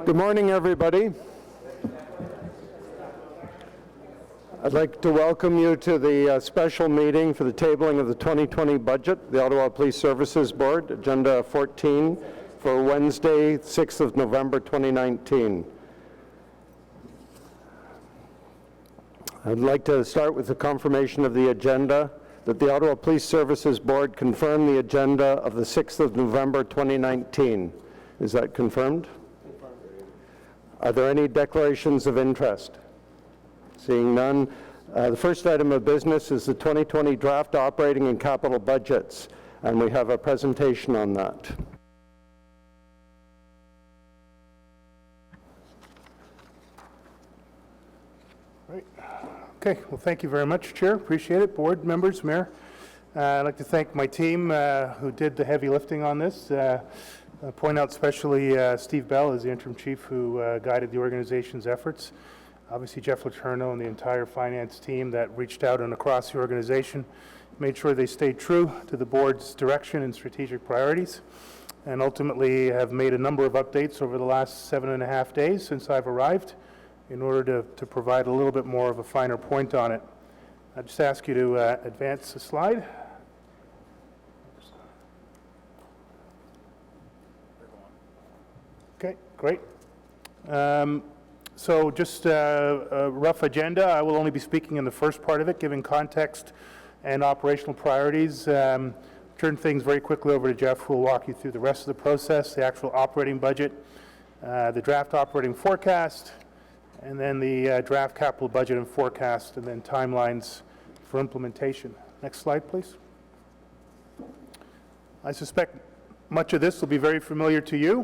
Good morning, everybody. I'd like to welcome you to the special meeting for the tabling of the 2020 budget, the Ottawa Police Services Board, Agenda 14, for Wednesday, 6th of November, 2019. I'd like to start with the confirmation of the agenda, that the Ottawa Police Services Board confirmed the agenda of the 6th of November, 2019. Is that confirmed? Are there any declarations of interest? Seeing none, the first item of business is the 2020 draft operating and capital budgets, and we have a presentation on that. Right. Okay, well, thank you very much, Chair. Appreciate it. Board members, Mayor. I'd like to thank my team who did the heavy lifting on this. Point out especially Steve Bell as the interim chief who guided the organization's efforts. Obviously Jeff Letourneau and the entire finance team that reached out and across the organization, made sure they stayed true to the board's direction and strategic priorities, and ultimately have made a number of updates over the last 7.5 days since I've arrived in order to provide a little bit more of a finer point on it. I just ask you to advance the slide. Okay, great. So just a rough agenda. I will only be speaking in the first part of it, giving context and operational priorities. Turn things very quickly over to Jeff, who will walk you through the rest of the process, the actual operating budget, the draft operating forecast, and then the draft capital budget and forecast, and then timelines for implementation. Next slide, please. I suspect much of this will be very familiar to you.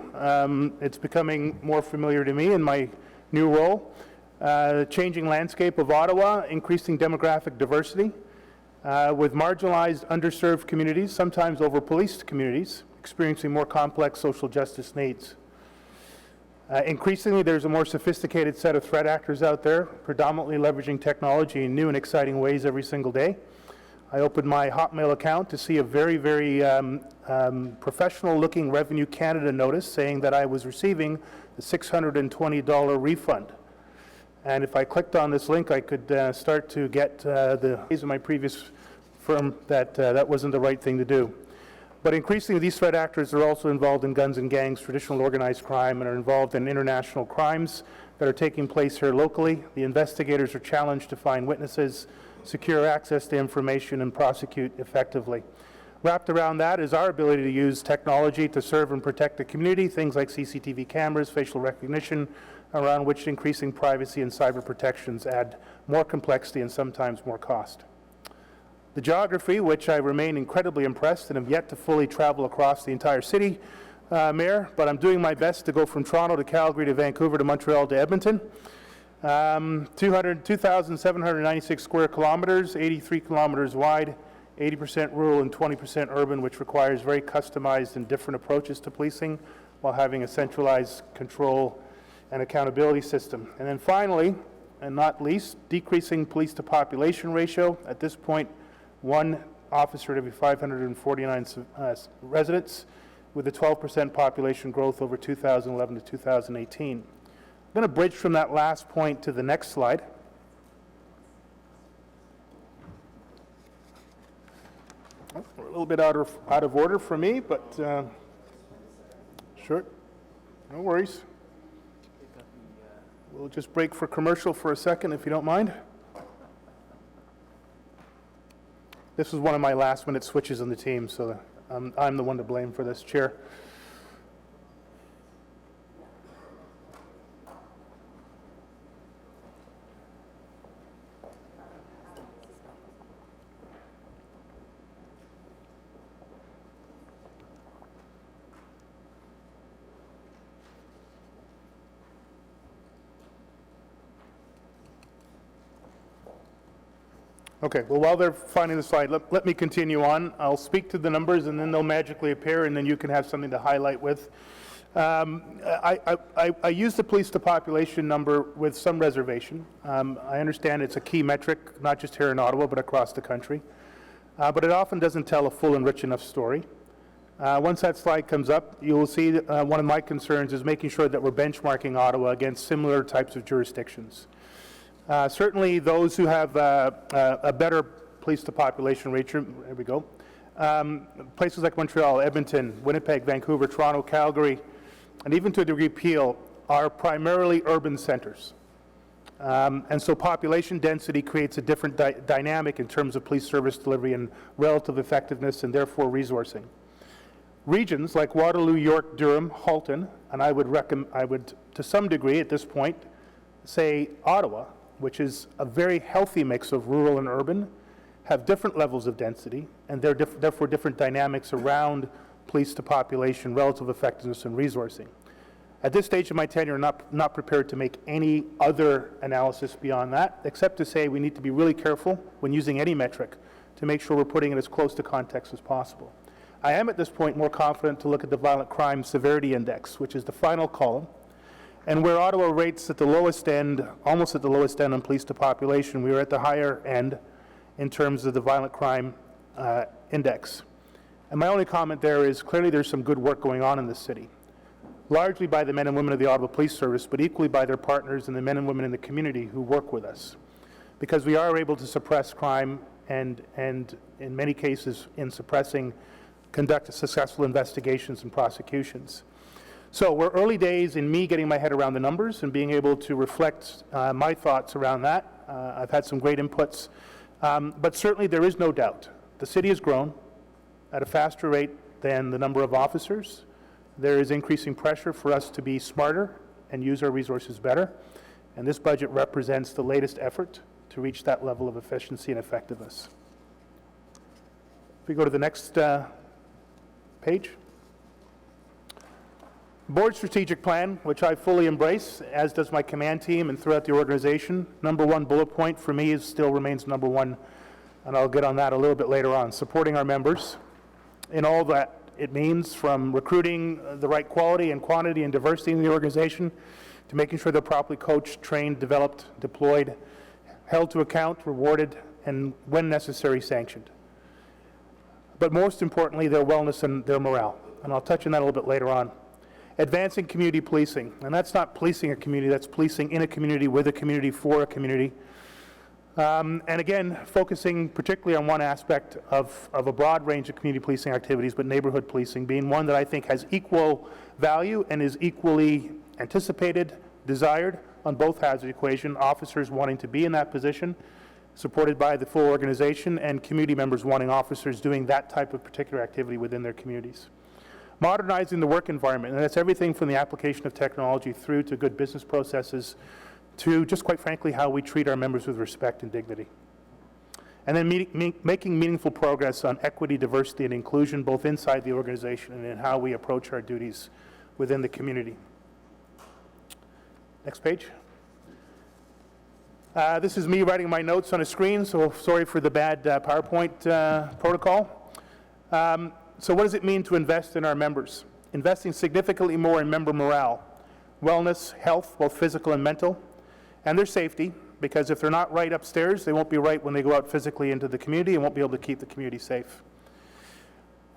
It's becoming more familiar to me in my new role. The changing landscape of Ottawa, increasing demographic diversity, with marginalized, underserved communities, sometimes over-policed communities, experiencing more complex social justice needs. Increasingly, there's a more sophisticated set of threat actors out there, predominantly leveraging technology in new and exciting ways every single day. I opened my Hotmail account to see a very, very professional-looking Revenue Canada notice saying that I was receiving a $620 refund. And if I clicked on this link, I could start to get the days of my previous firm that that wasn't the right thing to do. But increasingly, these threat actors are also involved in guns and gangs, traditional organized crime, and are involved in international crimes that are taking place here locally. The investigators are challenged to find witnesses, secure access to information, and prosecute effectively. Wrapped around that is our ability to use technology to serve and protect the community, things like CCTV cameras, facial recognition, around which increasing privacy and cyber protections add more complexity and sometimes more cost. The geography, which I remain incredibly impressed and have yet to fully travel across the entire city, Mayor, but I'm doing my best to go from Toronto to Calgary to Vancouver to Montreal to Edmonton. 2,796 square kilometers, 83 kilometers wide, 80% rural and 20% urban, which requires very customized and different approaches to policing while having a centralized control and accountability system. And then finally, and not least, decreasing police to population ratio. At this point, 1 officer to every 549 residents, with a 12% population growth over 2011 to 2018. I'm going to bridge from that last point to the next slide. Oh, a little bit out of order for me, but sure, no worries. We'll just break for commercial for a second, if you don't mind. This was one of my last-minute switches on the team, so I'm the one to blame for this, Chair. Okay, well, while they're finding the slide, let me continue on. I'll speak to the numbers and then they'll magically appear and then you can have something to highlight with. I use the police to population number with some reservation. I understand it's a key metric, not just here in Ottawa, but across the country. But it often doesn't tell a full and rich enough story. Once that slide comes up, you will see that, one of my concerns is making sure that we're benchmarking Ottawa against similar types of jurisdictions. Certainly those who have a better police-to-population ratio, there we go, places like Montreal, Edmonton, Winnipeg, Vancouver, Toronto, Calgary, and even to a degree Peel, are primarily urban centers. And so population density creates a different dynamic in terms of police service delivery and relative effectiveness and therefore resourcing. Regions like Waterloo, York, Durham, Halton, and I would to some degree at this point say Ottawa, which is a very healthy mix of rural and urban, have different levels of density and therefore different dynamics around police to population, relative effectiveness and resourcing. At this stage of my tenure, I'm not prepared to make any other analysis beyond that, except to say we need to be really careful when using any metric to make sure we're putting it as close to context as possible. I am at this point more confident to look at the Violent Crime Severity Index, which is the final column, and where Ottawa rates at the lowest end, almost at the lowest end on police to population, we are at the higher end in terms of the Violent Crime Index. And my only comment there is clearly there's some good work going on in this city, largely by the men and women of the Ottawa Police Service, but equally by their partners and the men and women in the community who work with us, because we are able to suppress crime and in many cases in suppressing conduct successful investigations and prosecutions. So we're early days in me getting my head around the numbers and being able to reflect my thoughts around that. I've had some great inputs, but certainly there is no doubt. The city has grown at a faster rate than the number of officers. There is increasing pressure for us to be smarter and use our resources better, and this budget represents the latest effort to reach that level of efficiency and effectiveness. If we go to the next page. Board strategic plan, which I fully embrace, as does my command team and throughout the organization. Number one bullet point for me still remains number one, and I'll get on that a little bit later on. Supporting our members in all that it means, from recruiting the right quality and quantity and diversity in the organization, to making sure they're properly coached, trained, developed, deployed, held to account, rewarded, and when necessary, sanctioned. But most importantly, their wellness and their morale. And I'll touch on that a little bit later on. Advancing community policing. And that's not policing a community, that's policing in a community, with a community, for a community. And again, focusing particularly on one aspect of a broad range of community policing activities, but neighborhood policing being one that I think has equal value and is equally anticipated, desired on both halves of the equation, officers wanting to be in that position, supported by the full organization, and community members wanting officers doing that type of particular activity within their communities. Modernizing the work environment, and that's everything from the application of technology through to good business processes to just quite frankly how we treat our members with respect and dignity. And then making meaningful progress on equity, diversity, and inclusion both inside the organization and in how we approach our duties within the community. Next page. This is me writing my notes on a screen, so sorry for the bad PowerPoint protocol. So what does it mean to invest in our members? Investing significantly more in member morale, wellness, health, both physical and mental, and their safety, because if they're not right upstairs, they won't be right when they go out physically into the community and won't be able to keep the community safe.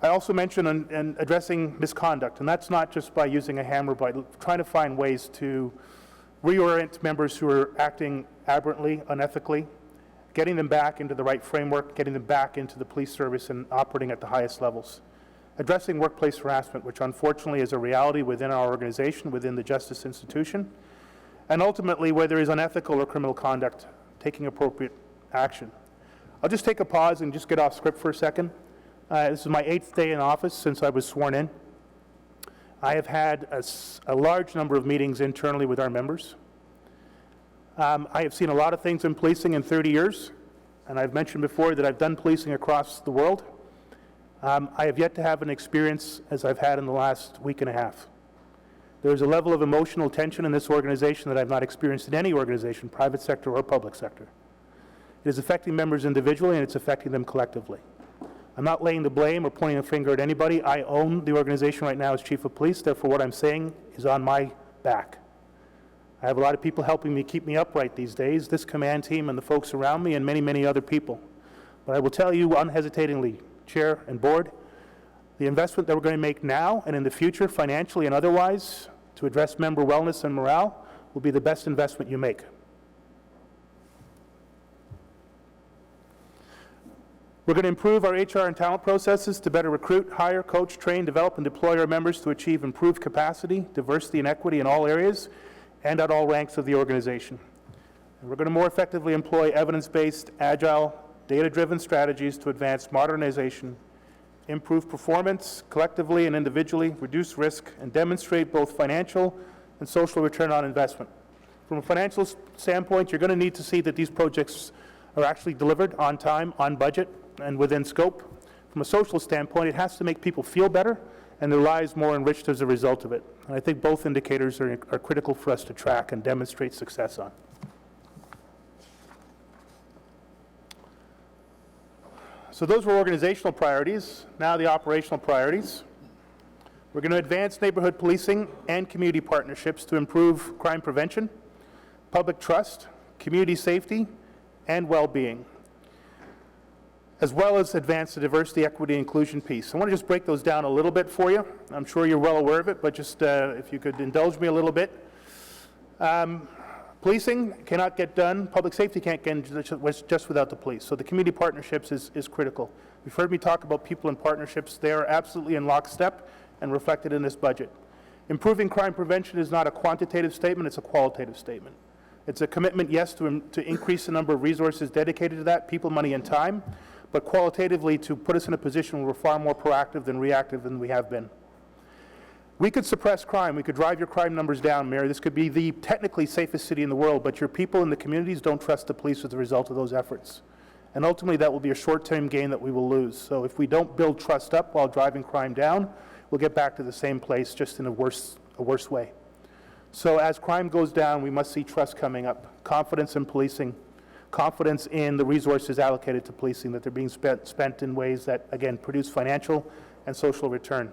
I also mentioned in addressing misconduct, and that's not just by using a hammer, but trying to find ways to reorient members who are acting aberrantly, unethically, getting them back into the right framework, getting them back into the police service and operating at the highest levels. Addressing workplace harassment, which unfortunately is a reality within our organization, within the justice institution, and ultimately where there is unethical or criminal conduct, taking appropriate action. I'll just take a pause and just get off script for a second. This is my 8th day in office since I was sworn in. I have had a large number of meetings internally with our members. I have seen a lot of things in policing in 30 years, and I've mentioned before that I've done policing across the world. I have yet to have an experience as I've had in the last week and a half. There is a level of emotional tension in this organization that I've not experienced in any organization, private sector or public sector. It is affecting members individually, and it's affecting them collectively. I'm not laying the blame or pointing a finger at anybody. I own the organization right now as Chief of Police, therefore what I'm saying is on my back. I have a lot of people helping me keep me upright these days, this command team and the folks around me and many, many other people. But I will tell you unhesitatingly, Chair and Board, The investment that we're going to make now and in the future, financially and otherwise, to address member wellness and morale, will be the best investment you make. We're going to improve our HR and talent processes to better recruit, hire, coach, train, develop, and deploy our members to achieve improved capacity, diversity, and equity in all areas and at all ranks of the organization. And we're going to more effectively employ evidence-based, agile, data-driven strategies to advance modernization, improve performance collectively and individually, reduce risk, and demonstrate both financial and social return on investment. From a financial standpoint, you're going to need to see that these projects are actually delivered on time, on budget, and within scope. From a social standpoint, it has to make people feel better and their lives more enriched as a result of it. And I think both indicators are critical for us to track and demonstrate success on. So those were organizational priorities. Now the operational priorities. We're going to advance neighborhood policing and community partnerships to improve crime prevention, public trust, community safety, and well-being, as well as advance the diversity, equity, and inclusion piece. I want to just break those down a little bit for you. I'm sure you're well aware of it, but just if you could indulge me a little bit. Policing cannot get done, public safety can't get done just without the police. So the community partnerships is critical. You've heard me talk about people and partnerships. They are absolutely in lockstep and reflected in this budget. Improving crime prevention is not a quantitative statement, it's a qualitative statement. It's a commitment, yes, to increase the number of resources dedicated to that, people, money, and time, but qualitatively to put us in a position where we're far more proactive than reactive than we have been. We could suppress crime. We could drive your crime numbers down, Mayor. This could be the technically safest city in the world, but your people in the communities don't trust the police as a result of those efforts. And ultimately, that will be a short-term gain that we will lose. So if we don't build trust up while driving crime down, we'll get back to the same place, just in a worse way. So as crime goes down, we must see trust coming up, confidence in policing, confidence in the resources allocated to policing, that they're being spent in ways that, again, produce financial and social return.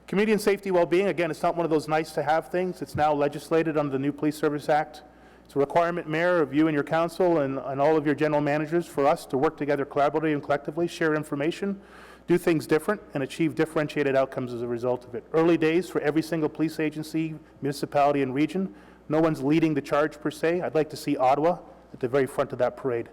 Community and safety well-being, again, it's not one of those nice-to-have things. It's now legislated under the new Police Service Act. It's a requirement, Mayor, of you and your council and all of your general managers for us to work together collaboratively and collectively, share information, do things different, and achieve differentiated outcomes as a result of it. Early days for every single police agency, municipality, and region. No one's leading the charge, per se. I'd like to see Ottawa at the very front of that parade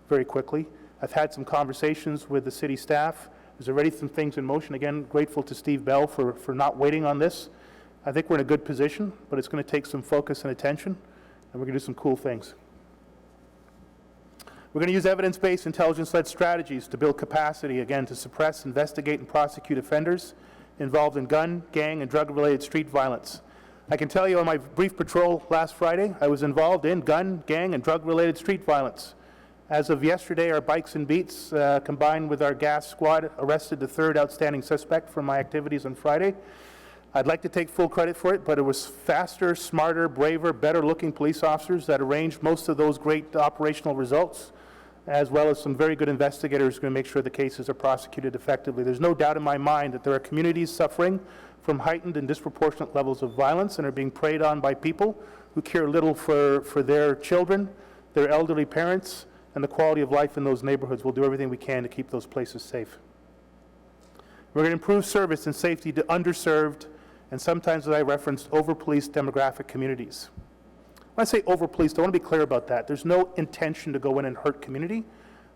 very quickly. I've had some conversations with the city staff. There's already some things in motion. Again, grateful to Steve Bell for not waiting on this. I think we're in a good position, but it's going to take some focus and attention, and we're going to do some cool things. We're going to use evidence-based, intelligence-led strategies to build capacity, again, to suppress, investigate, and prosecute offenders involved in gun, gang, and drug-related street violence. I can tell you on my brief patrol last Friday, I was involved in gun, gang, and drug-related street violence. As of yesterday, our bikes and beats, combined with our gas squad, arrested the third outstanding suspect for my activities on Friday. I'd like to take full credit for it, but it was faster, smarter, braver, better-looking police officers that arranged most of those great operational results, as well as some very good investigators who are going to make sure the cases are prosecuted effectively. There's no doubt in my mind that there are communities suffering from heightened and disproportionate levels of violence and are being preyed on by people who care little for their children, their elderly parents, and the quality of life in those neighborhoods. We'll do everything we can to keep those places safe. We're going to improve service and safety to underserved and sometimes, as I referenced, over-policed demographic communities. When I say over-policed, I want to be clear about that. There's no intention to go in and hurt community,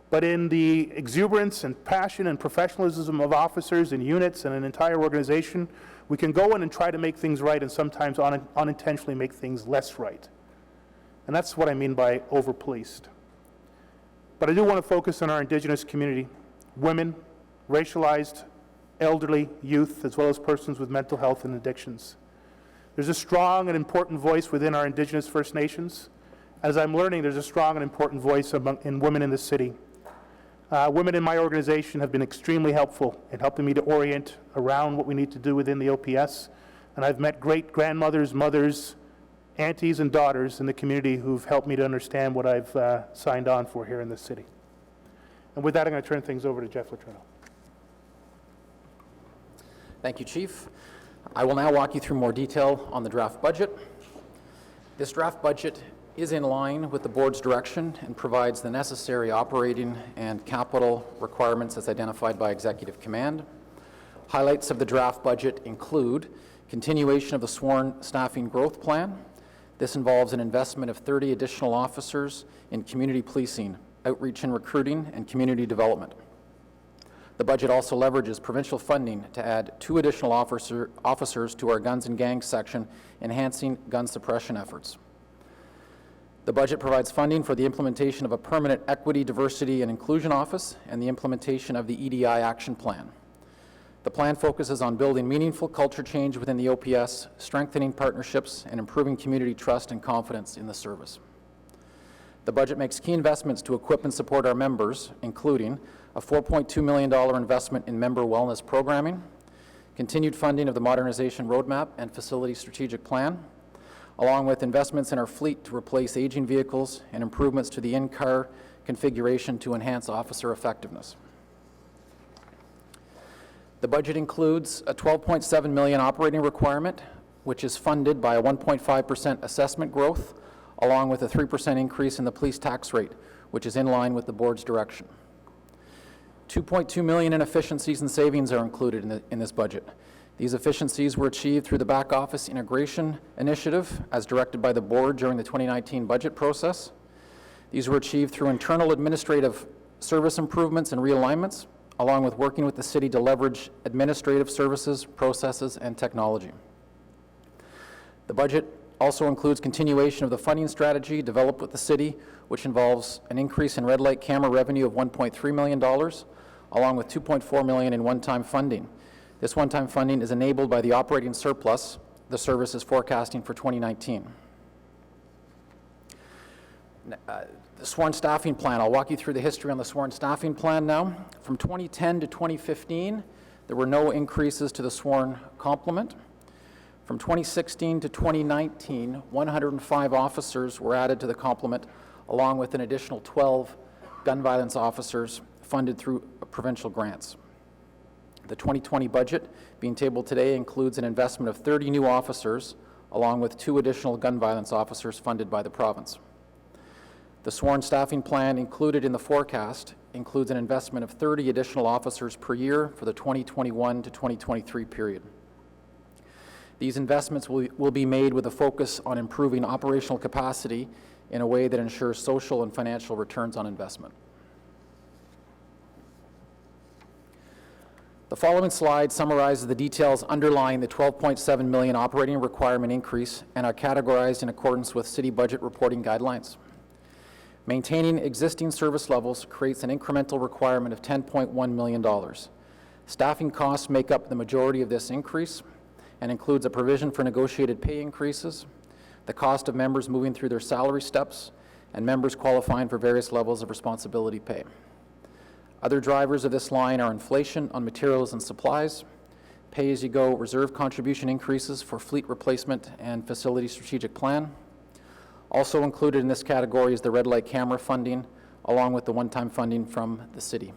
but in the exuberance and passion and professionalism of officers and units and an entire organization, we can go in and try to make things right and sometimes unintentionally make things less right. And that's what I mean by over-policed. But I do want to focus on our Indigenous community, women, racialized, elderly, youth, as well as persons with mental health and addictions. There's a strong and important voice within our Indigenous First Nations. As I'm learning, there's a strong and important voice in women in the city. Women in my organization have been extremely helpful in helping me to orient around what we need to do within the OPS. And I've met great grandmothers, mothers, aunties, and daughters in the community who've helped me to understand what I've signed on for here in this city. And with that, I'm going to turn things over to Jeff Letourneau. Thank you, Chief. I will now walk you through more detail on the draft budget. This draft budget is in line with the board's direction and provides the necessary operating and capital requirements as identified by Executive Command. Highlights of the draft budget include continuation of the Swan Staffing Growth Plan. This involves an investment of 30 additional officers in community policing, outreach and recruiting, and community development. The budget also leverages provincial funding to add 2 additional officers to our Guns and Gangs section, enhancing gun suppression efforts. The budget provides funding for the implementation of a permanent Equity, Diversity, and Inclusion Office and the implementation of the EDI Action Plan. The plan focuses on building meaningful culture change within the OPS, strengthening partnerships, and improving community trust and confidence in the service. The budget makes key investments to equip and support our members, including a $4.2 million investment in member wellness programming, continued funding of the modernization roadmap and facility strategic plan, along with investments in our fleet to replace aging vehicles and improvements to the in-car configuration to enhance officer effectiveness. The budget includes a $12.7 million operating requirement, which is funded by a 1.5% assessment growth, along with a 3% increase in the police tax rate, which is in line with the board's direction. $2.2 million in efficiencies and savings are included in this budget. These efficiencies were achieved through the back office integration initiative as directed by the board during the 2019 budget process. These were achieved through internal administrative service improvements and realignments, along with working with the city to leverage administrative services, processes, and technology. The budget also includes continuation of the funding strategy developed with the city, which involves an increase in red light camera revenue of $1.3 million, along with $2.4 million in one-time funding. This one-time funding is enabled by the operating surplus the service is forecasting for 2019. The Swan Staffing Plan, I'll walk you through the history on the Swan Staffing Plan now. From 2010 to 2015, there were no increases to the sworn complement. From 2016 to 2019, 105 officers were added to the complement, along with an additional 12 gun violence officers funded through provincial grants. The 2020 budget being tabled today includes an investment of 30 new officers, along with 2 additional gun violence officers funded by the province. The Sworn Staffing Plan included in the forecast includes an investment of 30 additional officers per year for the 2021 to 2023 period. These investments will be made with a focus on improving operational capacity in a way that ensures social and financial returns on investment. The following slide summarizes the details underlying the $12.7 million operating requirement increase and are categorized in accordance with city budget reporting guidelines. Maintaining existing service levels creates an incremental requirement of $10.1 million. Staffing costs make up the majority of this increase and includes a provision for negotiated pay increases, the cost of members moving through their salary steps, and members qualifying for various levels of responsibility pay. Other drivers of this line are inflation on materials and supplies, pay-as-you-go reserve contribution increases for fleet replacement and facility strategic plan. Also included in this category is the red light camera funding, along with the one-time funding from the city.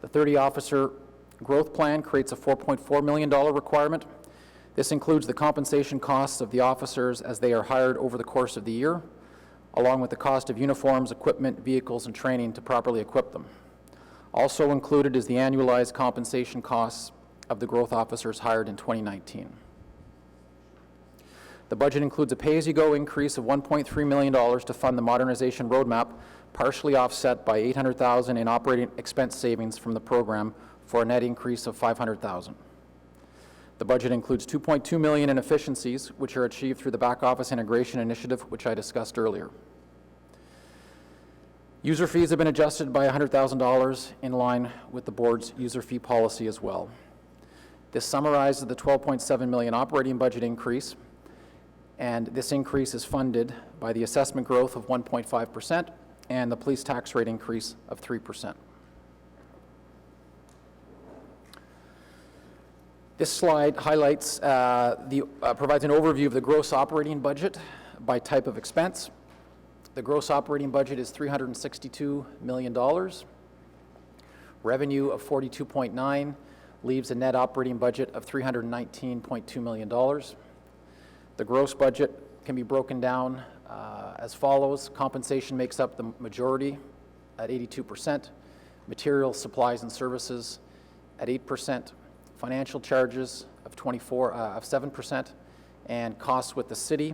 The 30-officer growth plan creates a $4.4 million requirement. This includes the compensation costs of the officers as they are hired over the course of the year, along with the cost of uniforms, equipment, vehicles, and training to properly equip them. Also included is the annualized compensation costs of the growth officers hired in 2019. The budget includes a pay-as-you-go increase of $1.3 million to fund the modernization roadmap, partially offset by $800,000 in operating expense savings from the program for a net increase of $500,000. The budget includes $2.2 million in efficiencies, which are achieved through the back office integration initiative, which I discussed earlier. User fees have been adjusted by $100,000 in line with the board's user fee policy as well. This summarizes the $12.7 million operating budget increase, and this increase is funded by the assessment growth of 1.5% and the police tax rate increase of 3%. This slide highlights, provides an overview of the gross operating budget by type of expense. The gross operating budget is $362 million. Revenue of $42.9 leaves a net operating budget of $319.2 million. The gross budget can be broken down as follows. Compensation makes up the majority at 82%. Materials, supplies, and services at 8%, financial charges of 7%, and costs with the city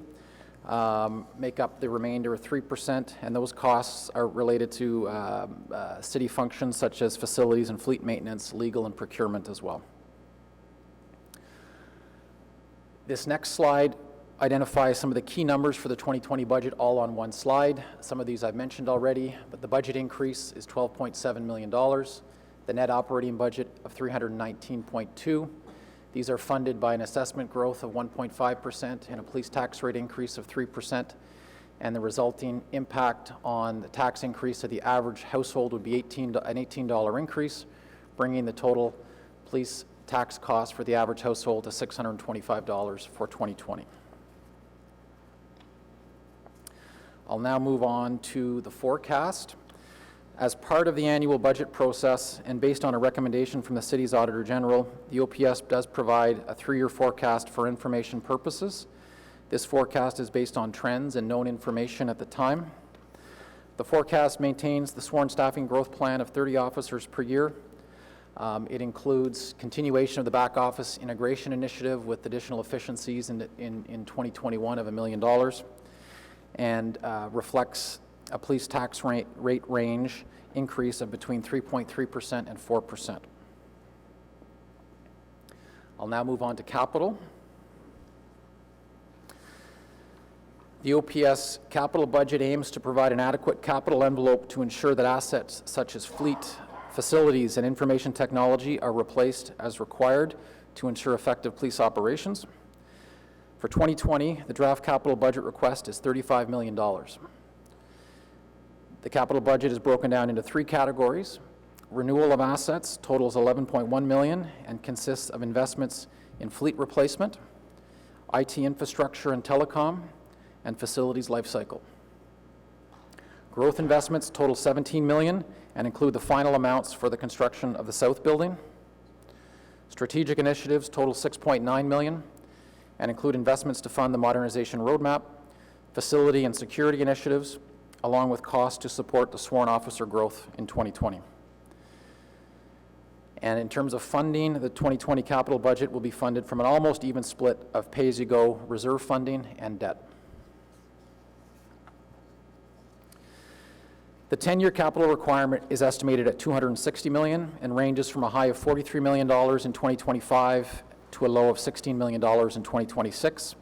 make up the remainder of 3%, and those costs are related to city functions such as facilities and fleet maintenance, legal and procurement as well. This next slide identifies some of the key numbers for the 2020 budget all on one slide. Some of these I've mentioned already, but the budget increase is $12.7 million. The net operating budget of $319.2. These are funded by an assessment growth of 1.5% and a police tax rate increase of 3%, and the resulting impact on the tax increase of the average household would be an $18 increase, bringing the total police tax cost for the average household to $625 for 2020. I'll now move on to the forecast. As part of the annual budget process and based on a recommendation from the city's Auditor General, the OPS does provide a 3-year forecast for information purposes. This forecast is based on trends and known information at the time. The forecast maintains the sworn staffing growth plan of 30 officers per year. It includes continuation of the back office integration initiative with additional efficiencies in 2021 of $1 million, and reflects a police tax rate range increase of between 3.3% and 4%. I'll now move on to capital. The OPS capital budget aims to provide an adequate capital envelope to ensure that assets such as fleet, facilities, and information technology are replaced as required to ensure effective police operations. For 2020, the draft capital budget request is $35 million. The capital budget is broken down into 3 categories. Renewal of assets totals $11.1 million and consists of investments in fleet replacement, IT infrastructure and telecom, and facilities lifecycle. Growth investments total $17 million and include the final amounts for the construction of the South Building. Strategic initiatives total $6.9 million and include investments to fund the modernization roadmap, facility and security initiatives, along with costs to support the sworn officer growth in 2020. And in terms of funding, the 2020 capital budget will be funded from an almost even split of pay-as-you-go reserve funding and debt. The 10-year capital requirement is estimated at $260 million and ranges from a high of $43 million in 2025 to a low of $16 million in 2026.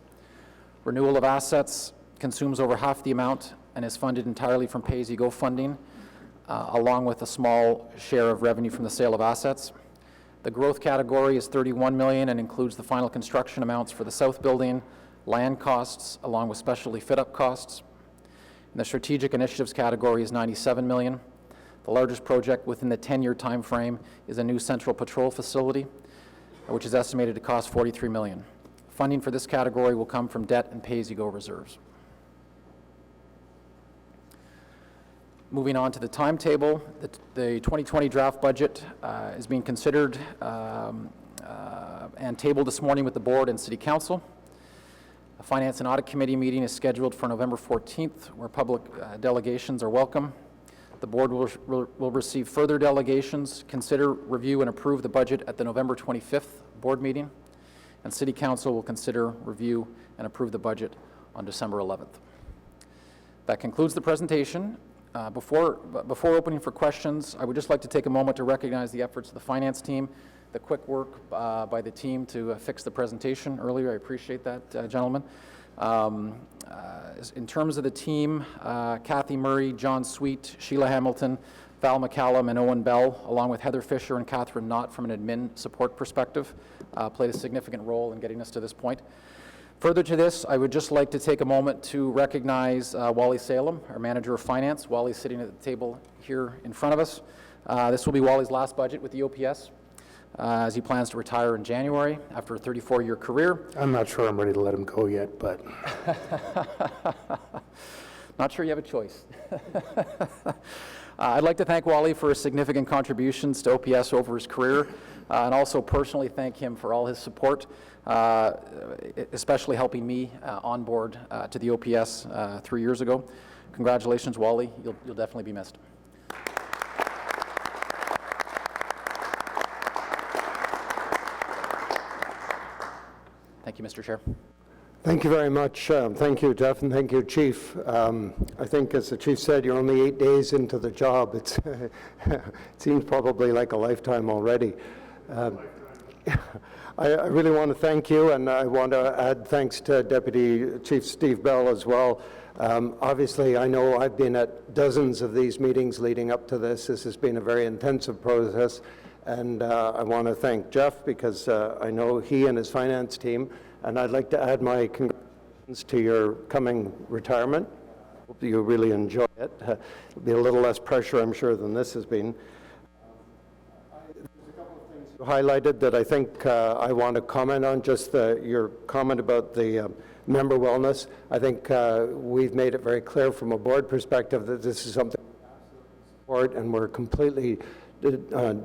Renewal of assets consumes over half the amount and is funded entirely from pay-as-you-go funding, along with a small share of revenue from the sale of assets. The growth category is $31 million and includes the final construction amounts for the South Building, land costs, along with specialty fit-up costs. And the strategic initiatives category is $97 million. The largest project within the 10-year time frame is a new central patrol facility, which is estimated to cost $43 million. Funding for this category will come from debt and pay-as-you-go reserves. Moving on to the timetable, the 2020 draft budget is being considered and tabled this morning with the board and city council. A finance and audit committee meeting is scheduled for November 14th, where public delegations are welcome. The board will receive further delegations, consider, review, and approve the budget at the November 25th board meeting, and city council will consider, review, and approve the budget on December 11th. That concludes the presentation. Before opening for questions, I would just like to take a moment to recognize the efforts of the finance team, the quick work by the team to fix the presentation earlier. I appreciate that, gentlemen. In terms of the team, Kathy Murray, John Sweet, Sheila Hamilton, Val McCallum, and Owen Bell, along with Heather Fisher and Catherine Knott from an admin support perspective, played a significant role in getting us to this point. Further to this, I would just like to take a moment to recognize Wally Salem, our Manager of Finance. Wally's sitting at the table here in front of us. This will be Wally's last budget with the OPS, as he plans to retire in January after a 34-year career. I'm not sure I'm ready to let him go yet, but... Not sure you have a choice. I'd like to thank Wally for his significant contributions to OPS over his career, and also personally thank him for all his support, especially helping me on board to the OPS 3 years ago. Congratulations, Wally. You'll definitely be missed. Thank you, Mr. Chair. Thank you very much. Thank you, Jeff, and thank you, Chief. I think, as the Chief said, you're only 8 days into the job. It seems probably like a lifetime already. I really want to thank you, and I want to add thanks to Deputy Chief Steve Bell as well. Obviously, I know I've been at dozens of these meetings leading up to this. This has been a very intensive process, and I want to thank Jeff because I know he and his finance team, and I'd like to add my congratulations to your coming retirement. Hope you really enjoy it. It'll be a little less pressure, I'm sure, than this has been. Highlighted that I think I want to comment on, just your comment about the member wellness. I think we've made it very clear from a board perspective that this is something we support, and we're completely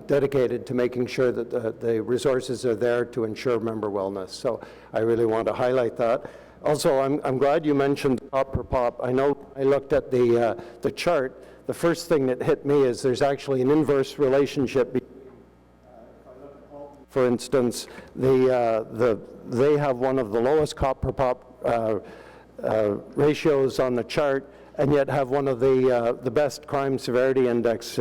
dedicated to making sure that the resources are there to ensure member wellness. So I really want to highlight that. Also, I'm glad you mentioned pop per pop. I know I looked at the chart. The first thing that hit me is there's actually an inverse relationship between, for instance, they have one of the lowest cop per pop ratios on the chart, and yet have one of the best crime severity index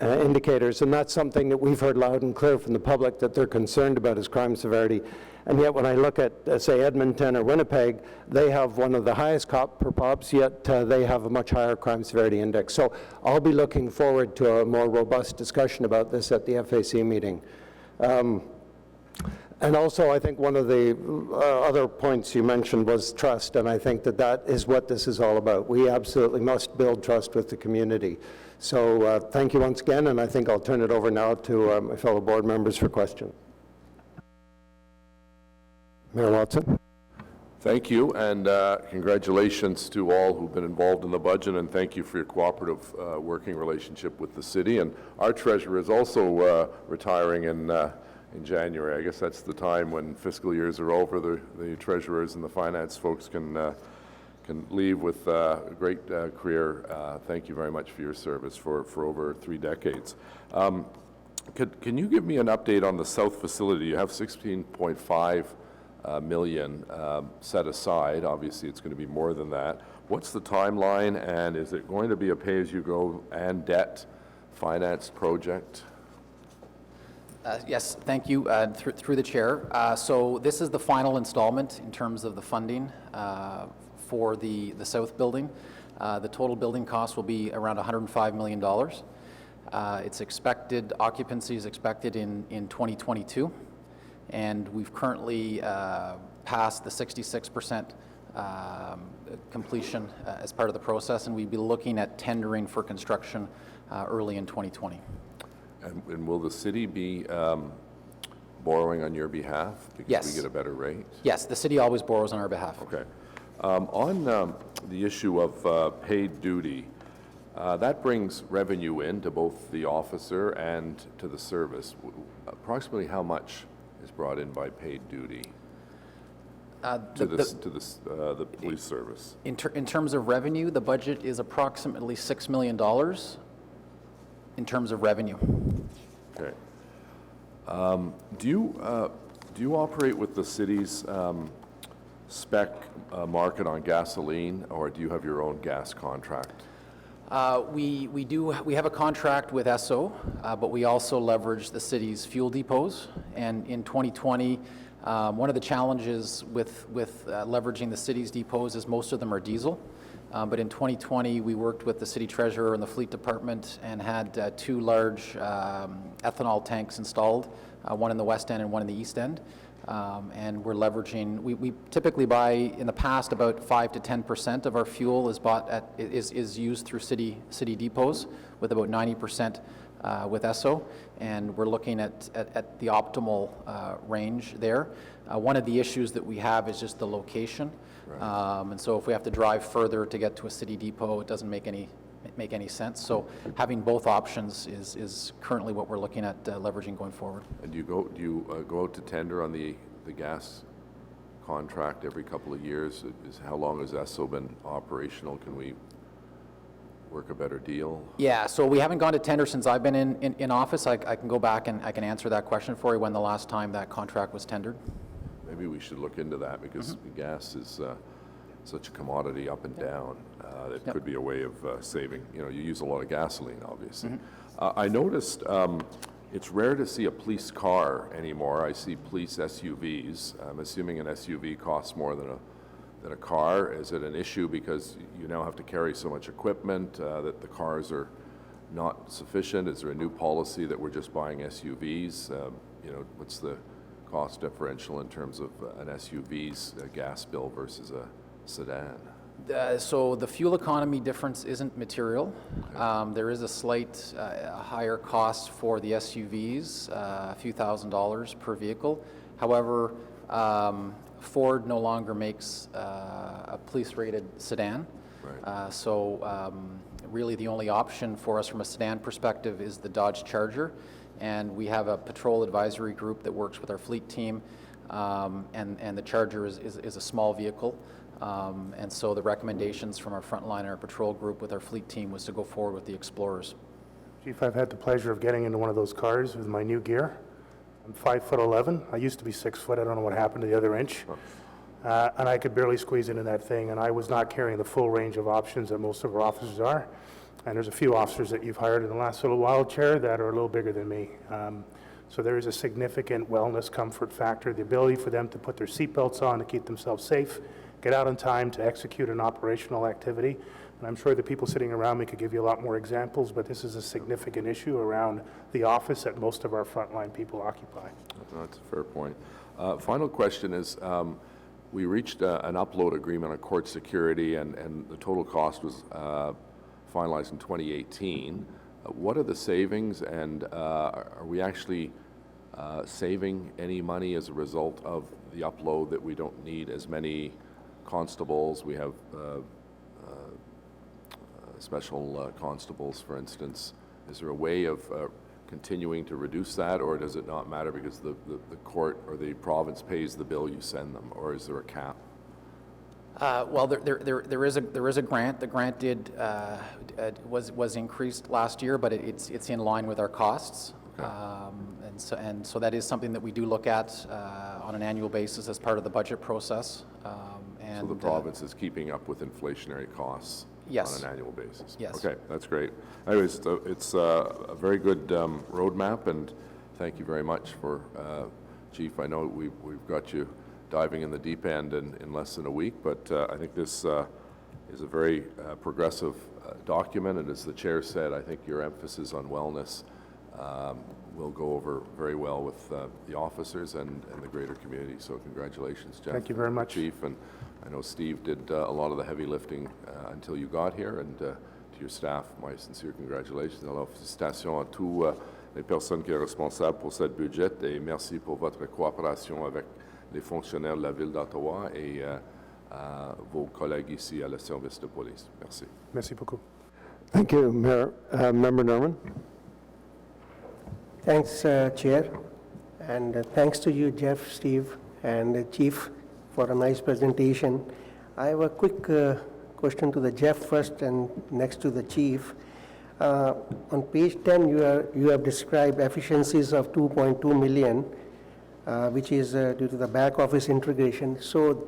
indicators, and that's something that we've heard loud and clear from the public that they're concerned about is crime severity. And yet when I look at, say, Edmonton or Winnipeg, they have one of the highest cop per pops, yet they have a much higher crime severity index. So I'll be looking forward to a more robust discussion about this at the FAC meeting. And also, I think one of the other points you mentioned was trust, and I think that that is what this is all about. We absolutely must build trust with the community. So thank you once again, and I think I'll turn it over now to my fellow board members for questions. Mayor Watson. Thank you, and congratulations to all who've been involved in the budget, and thank you for your cooperative working relationship with the city. And our treasurer is also retiring in January. I guess that's the time when fiscal years are over. The treasurers and the finance folks can leave with a great career. Thank you very much for your service for over 3 decades. Can you give me an update on the south facility? You have 16.5 million set aside. Obviously, it's going to be more than that. What's the timeline, and is it going to be a pay-as-you-go and debt financed project? Yes, thank you, through the chair. So this is the final installment in terms of the funding for the south building. The total building cost will be around $105 million. It's expected, occupancy is expected in 2022, and we've currently passed the 66% completion as part of the process, and we'd be looking at tendering for construction early in 2020. And will the city be borrowing on your behalf because Yes. we get a better rate? Yes, the city always borrows on our behalf. Okay. On the issue of paid duty, that brings revenue in to both the officer and to the service. Approximately how much is brought in by paid duty to the police service? In terms of revenue, the budget is approximately $6 million in terms of revenue. Okay. Do you operate with the city's spec market on gasoline, or do you have your own gas contract? We have a contract with Esso, but we also leverage the city's fuel depots. And in 2020, one of the challenges with leveraging the city's depots is most of them are diesel. But in 2020, we worked with the city treasurer and the fleet department and had 2 large ethanol tanks installed, one in the west end and one in the east end. And we're leveraging, we typically buy, in the past, about 5 to 10% of our fuel is used through city depots, with about 90% with Esso, and we're looking at the optimal range there. One of the issues that we have is just the location. Right. And so if we have to drive further to get to a city depot, it doesn't make any sense. So having both options is currently what we're looking at leveraging going forward. And do you go out to tender on the gas contract every couple of years? How long has Esso been operational? Can we work a better deal? Yeah, so we haven't gone to tender since I've been in office. I can go back and I can answer that question for you when the last time that contract was tendered. maybe we should look into that, because gas is such a commodity up and down. It could be a way of saving. You know, you use a lot of gasoline, obviously. I noticed it's rare to see a police car anymore. I see police SUVs. I'm assuming an SUV costs more than a car. Is it an issue because you now have to carry so much equipment that the cars are not sufficient? Is there a new policy that we're just buying SUVs? You know, what's the cost differential in terms of an SUV's gas bill versus a sedan? So the fuel economy difference isn't material. There is a slight higher cost for the SUVs, a few $1,000s per vehicle. However, Ford no longer makes a police-rated sedan. Right. Really the only option for us from a sedan perspective is the Dodge Charger, and we have a patrol advisory group that works with our fleet team, and the Charger is a small vehicle. And so the recommendations from our frontline and our patrol group with our fleet team was to go forward with the Explorers. Chief, I've had the pleasure of getting into one of those cars with my new gear. I'm 5'11". I used to be 6 foot. I don't know what happened to the other inch. And I could barely squeeze into that thing, and I was not carrying the full range of options that most of our officers are. And there's a few officers that you've hired in the last little while, Chair, that are a little bigger than me. So there is a significant wellness comfort factor, the ability for them to put their seatbelts on to keep themselves safe, get out on time to execute an operational activity. And I'm sure the people sitting around me could give you a lot more examples, but this is a significant issue around the office that most of our frontline people occupy. That's a fair point. Final question is, we reached an upload agreement on court security, and the total cost was finalized in 2018. What are the savings, and are we actually saving any money as a result of the upload, that we don't need as many constables? We have special constables, for instance. Is there a way of continuing to reduce that, or does it not matter because the court or the province pays the bill you send them, or is there a cap? Well, there is a grant. The grant was increased last year, but it's in line with our costs. Okay. And so that is something that we do look at on an annual basis as part of the budget process. So the province is keeping up with inflationary costs. Yes. On an annual basis. Yes. Okay, that's great. Anyways, it's a very good roadmap, and thank you very much for, Chief. I know we've got you diving in the deep end in less than a week, but I think this is a very progressive document, and as the chair said, I think your emphasis on wellness will go over very well with the officers and the greater community. So congratulations, Jeff. Thank you very much, Chief. And I know Steve did a lot of the heavy lifting until you got here, and to your staff, my sincere congratulations. Alors, félicitations à tous les personnes qui sont responsables pour cette budget, et merci pour votre coopération avec les fonctionnaires de la ville d'Ottawa et vos collègues ici à le service de police. Merci. Merci beaucoup. Thank you, Mayor. Member Norman. Thanks, Chair, and thanks to you, Jeff, Steve, and Chief, for a nice presentation. I have a quick question to the Jeff first and next to the Chief. On page 10, you have described efficiencies of 2.2 million, which is due to the back office integration. So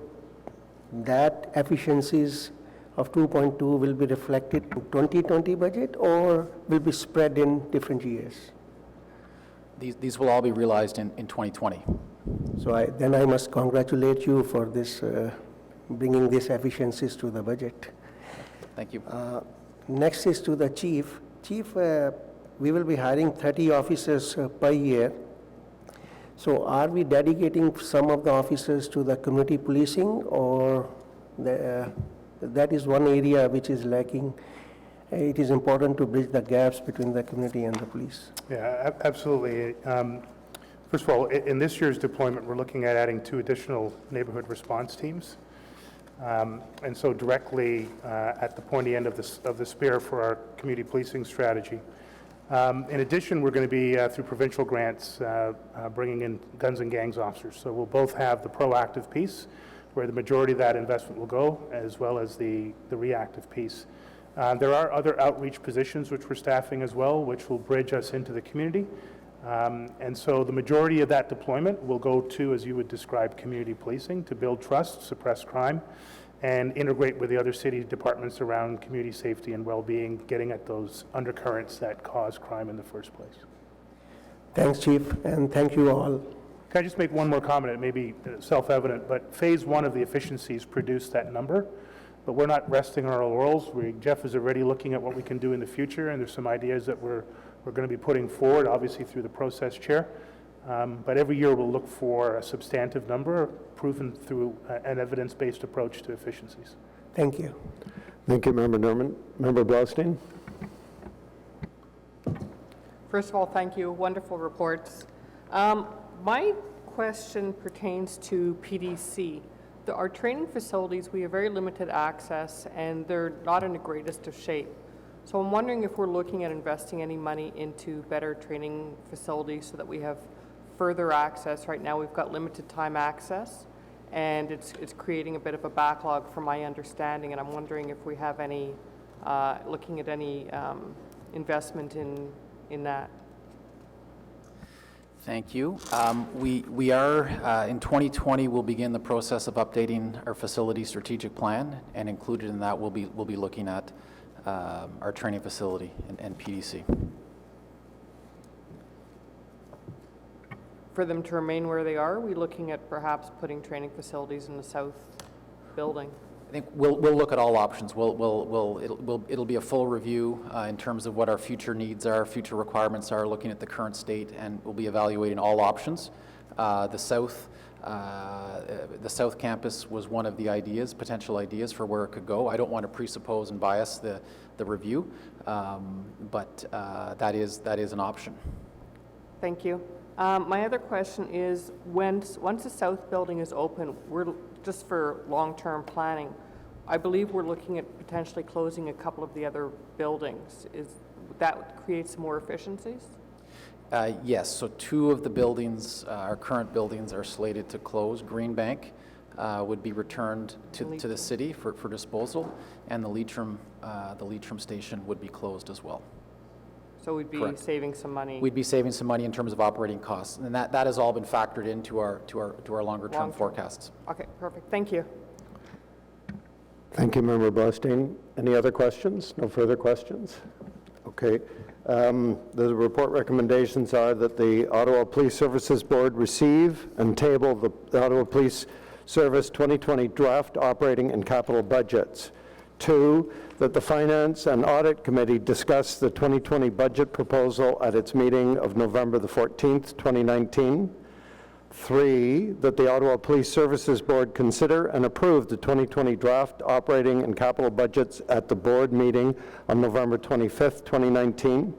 that efficiencies of 2.2 will be reflected in 2020 budget, or will be spread in different years? These will all be realized in 2020. So then I must congratulate you for this, bringing these efficiencies to the budget. Thank you. Next is to the Chief. Chief, we will be hiring 30 officers per year. So are we dedicating some of the officers to the community policing, or that is one area which is lacking? It is important to bridge the gaps between the community and the police. Yeah, absolutely. First of all, in this year's deployment, we're looking at adding 2 additional neighborhood response teams. And so directly at the pointy end of the spear for our community policing strategy. In addition, we're going to be, through provincial grants, bringing in guns and gangs officers. So we'll both have the proactive piece, where the majority of that investment will go, as well as the reactive piece. There are other outreach positions which we're staffing as well, which will bridge us into the community. And so the majority of that deployment will go to, as you would describe, community policing, to build trust, suppress crime, and integrate with the other city departments around community safety and well-being, getting at those undercurrents that cause crime in the first place. Thanks, Chief, and thank you all. Can I just make one more comment? It may be self-evident, but phase one of the efficiencies produced that number, but we're not resting on our laurels. Jeff is already looking at what we can do in the future, and there's some ideas that we're going to be putting forward, obviously through the process chair. But every year we'll look for a substantive number proven through an evidence-based approach to efficiencies. Thank you. Thank you, Member Norman. Member Blaustein? First of all, thank you. Wonderful reports. My question pertains to PDC. Our training facilities, we have very limited access, and they're not in the greatest of shape. So I'm wondering if we're looking at investing any money into better training facilities so that we have further access. Right now, we've got limited time access, and it's creating a bit of a backlog from my understanding, and I'm wondering if we have any, looking at any investment in that. Thank you. We are, in 2020, we'll begin the process of updating our facility strategic plan, and included in that, we'll be looking at our training facility and PDC. For them to remain where they are we looking at perhaps putting training facilities in the south building? I think we'll look at all options. It'll be a full review in terms of what our future needs are, future requirements are, looking at the current state, and we'll be evaluating all options. The south campus was one of the ideas, potential ideas for where it could go. I don't want to presuppose and bias the review, but that is an option. Thank you. My other question is, once the south building is open, just for long-term planning, I believe we're looking at potentially closing a couple of the other buildings. That creates more efficiencies? Yes, so two of the buildings, our current buildings, are slated to close. Green Bank would be returned to the city for disposal, and the Leitrim station would be closed as well. So we'd be Correct. saving some money? We'd be saving some money in terms of operating costs, and that has all been factored into our longer-term forecasts. Okay, perfect. Thank you. Thank you, Member Blaustein. Any other questions? No further questions? Okay. The report recommendations are that the Ottawa Police Services Board receive and table the Ottawa Police Service 2020 draft operating and capital budgets. 2, that the Finance and Audit Committee discuss the 2020 budget proposal at its meeting of November the 14th, 2019. 3, that the Ottawa Police Services Board consider and approve the 2020 draft operating and capital budgets at the board meeting on November 25th, 2019.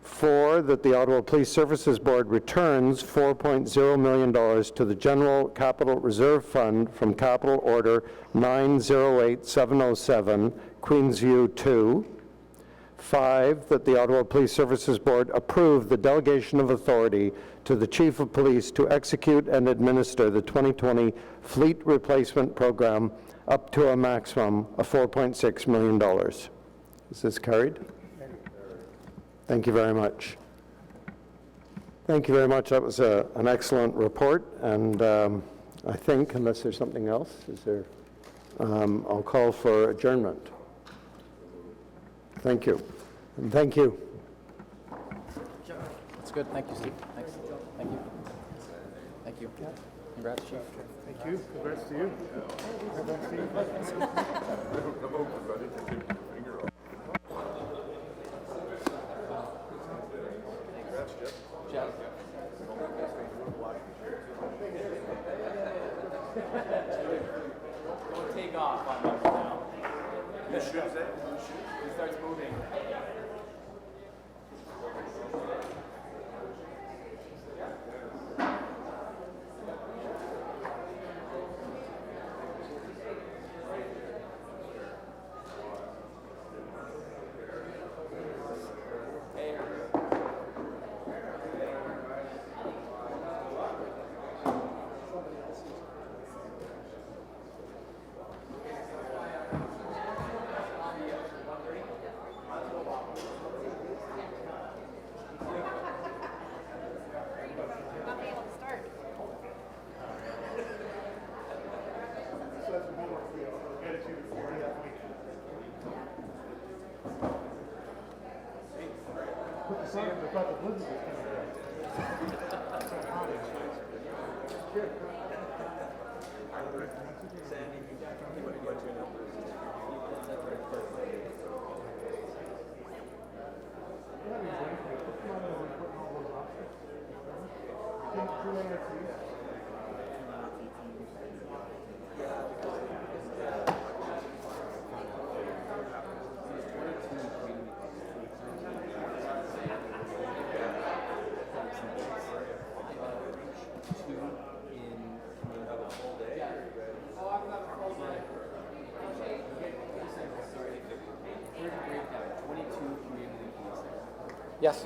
4, that the Ottawa Police Services Board returns $4.0 million to the General Capital Reserve Fund from Capital Order 908707, Queensview 2. 5, that the Ottawa Police Services Board approve the delegation of authority to the Chief of Police to execute and administer the 2020 Fleet Replacement Program up to a maximum of $4.6 million. Is this carried? Thank you very much. Thank you very much. That was an excellent report, and I think, unless there's something else, I'll call for adjournment. Thank you. And thank you. That's good. Thank you, Steve. Thanks. Thank you. Thank you. Congrats, Chief. Thank you. Congrats to you. Congrats to you. Don't take off on us now. You should say. He starts moving. Yes.